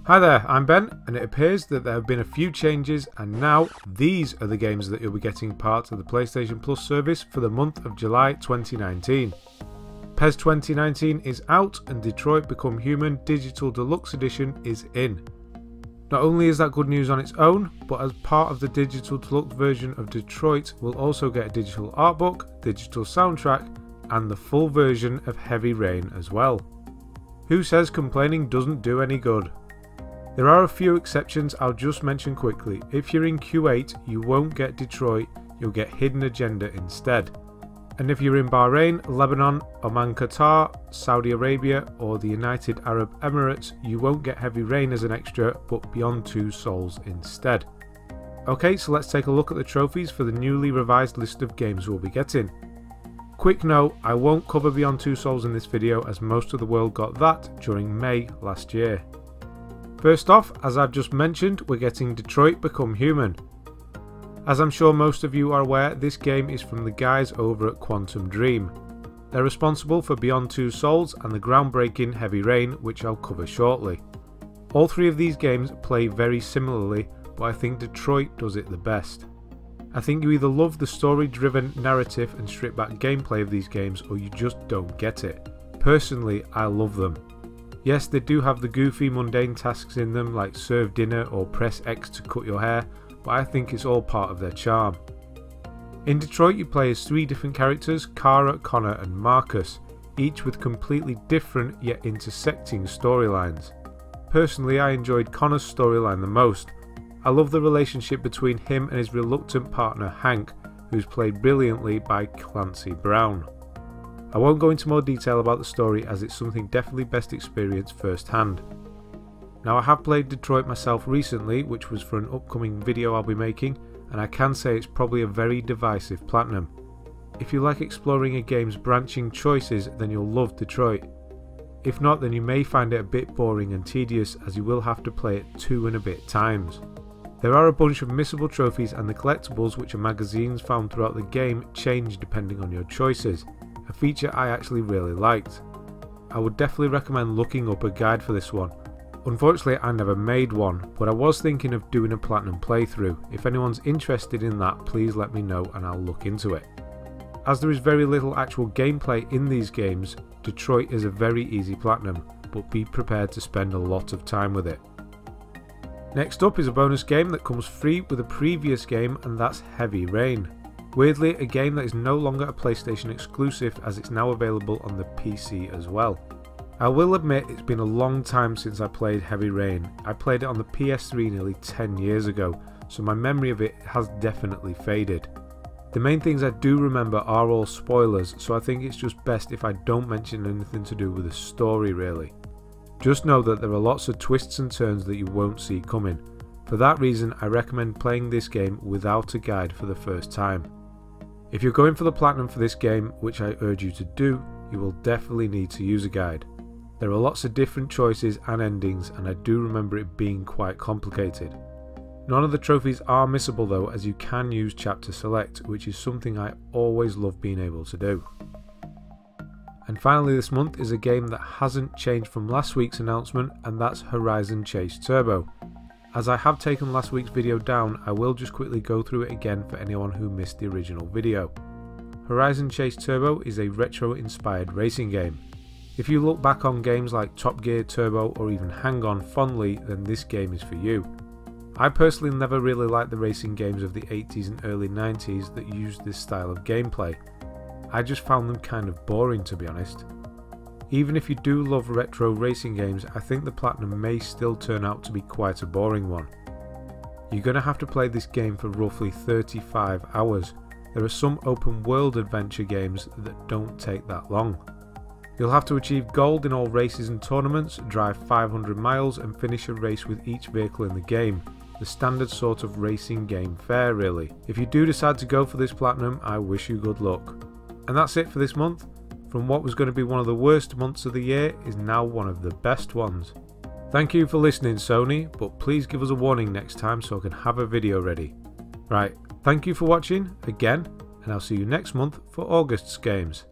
Hi there, I'm Ben, and it appears that there have been a few changes, and now these are the games that you'll be getting part of the PlayStation Plus service for the month of July 2019. PES 2019 is out, and Detroit Become Human Digital Deluxe Edition is in. Not only is that good news on its own, but as part of the Digital Deluxe version of Detroit, we'll also get a digital art book, digital soundtrack, and the full version of Heavy Rain as well. Who says complaining doesn't do any good? There are a few exceptions I'll just mention quickly. If you're in Q8, you won't get Detroit, you'll get Hidden Agenda instead. And if you're in Bahrain, Lebanon, Oman, Qatar, Saudi Arabia or the United Arab Emirates, you won't get Heavy Rain as an extra, but Beyond Two Souls instead. Okay, so let's take a look at the trophies for the newly revised list of games we'll be getting. Quick note, I won't cover Beyond Two Souls in this video as most of the world got that during May last year. First off, as I've just mentioned, we're getting Detroit Become Human. As I'm sure most of you are aware, this game is from the guys over at Quantum Dream. They're responsible for Beyond Two Souls and the groundbreaking Heavy Rain, which I'll cover shortly. All three of these games play very similarly, but I think Detroit does it the best. I think you either love the story-driven narrative and stripped-back gameplay of these games, or you just don't get it. Personally, I love them. Yes, they do have the goofy, mundane tasks in them like serve dinner or press X to cut your hair, but I think it's all part of their charm. In Detroit, you play as three different characters, Kara, Connor and Marcus, each with completely different yet intersecting storylines. Personally, I enjoyed Connor's storyline the most. I love the relationship between him and his reluctant partner Hank, who's played brilliantly by Clancy Brown. I won't go into more detail about the story as it's something definitely best experienced firsthand. Now, I have played Detroit myself recently, which was for an upcoming video I'll be making, and I can say it's probably a very divisive platinum. If you like exploring a game's branching choices, then you'll love Detroit. If not, then you may find it a bit boring and tedious, as you will have to play it 2 and a bit times. There are a bunch of missable trophies, and the collectibles, which are magazines found throughout the game, change depending on your choices, a feature I actually really liked. I would definitely recommend looking up a guide for this one. Unfortunately, I never made one, but I was thinking of doing a platinum playthrough. If anyone's interested in that, please let me know and I'll look into it. As there is very little actual gameplay in these games, Detroit is a very easy platinum, but be prepared to spend a lot of time with it. Next up is a bonus game that comes free with a previous game, and that's Heavy Rain. Weirdly, a game that is no longer a PlayStation exclusive, as it's now available on the PC as well. I will admit it's been a long time since I played Heavy Rain. I played it on the PS3 nearly 10 years ago, so my memory of it has definitely faded. The main things I do remember are all spoilers, so I think it's just best if I don't mention anything to do with the story really. Just know that there are lots of twists and turns that you won't see coming. For that reason, I recommend playing this game without a guide for the first time. If you're going for the platinum for this game, which I urge you to do, you will definitely need to use a guide. There are lots of different choices and endings, and I do remember it being quite complicated. None of the trophies are missable though, as you can use chapter select, which is something I always love being able to do. And finally this month is a game that hasn't changed from last week's announcement, and that's Horizon Chase Turbo. As I have taken last week's video down, I will just quickly go through it again for anyone who missed the original video. Horizon Chase Turbo is a retro-inspired racing game. If you look back on games like Top Gear, Turbo or even Hang On fondly, then this game is for you. I personally never really liked the racing games of the 80s and early 90s that used this style of gameplay. I just found them kind of boring, to be honest. Even if you do love retro racing games, I think the platinum may still turn out to be quite a boring one. You're going to have to play this game for roughly 35 hours. There are some open world adventure games that don't take that long. You'll have to achieve gold in all races and tournaments, drive 500 miles and finish a race with each vehicle in the game. The standard sort of racing game fare really. If you do decide to go for this platinum, I wish you good luck. And that's it for this month. From what was going to be one of the worst months of the year is now one of the best ones. Thank you for listening, Sony, but please give us a warning next time so I can have a video ready. Right, thank you for watching again, and I'll see you next month for August's games.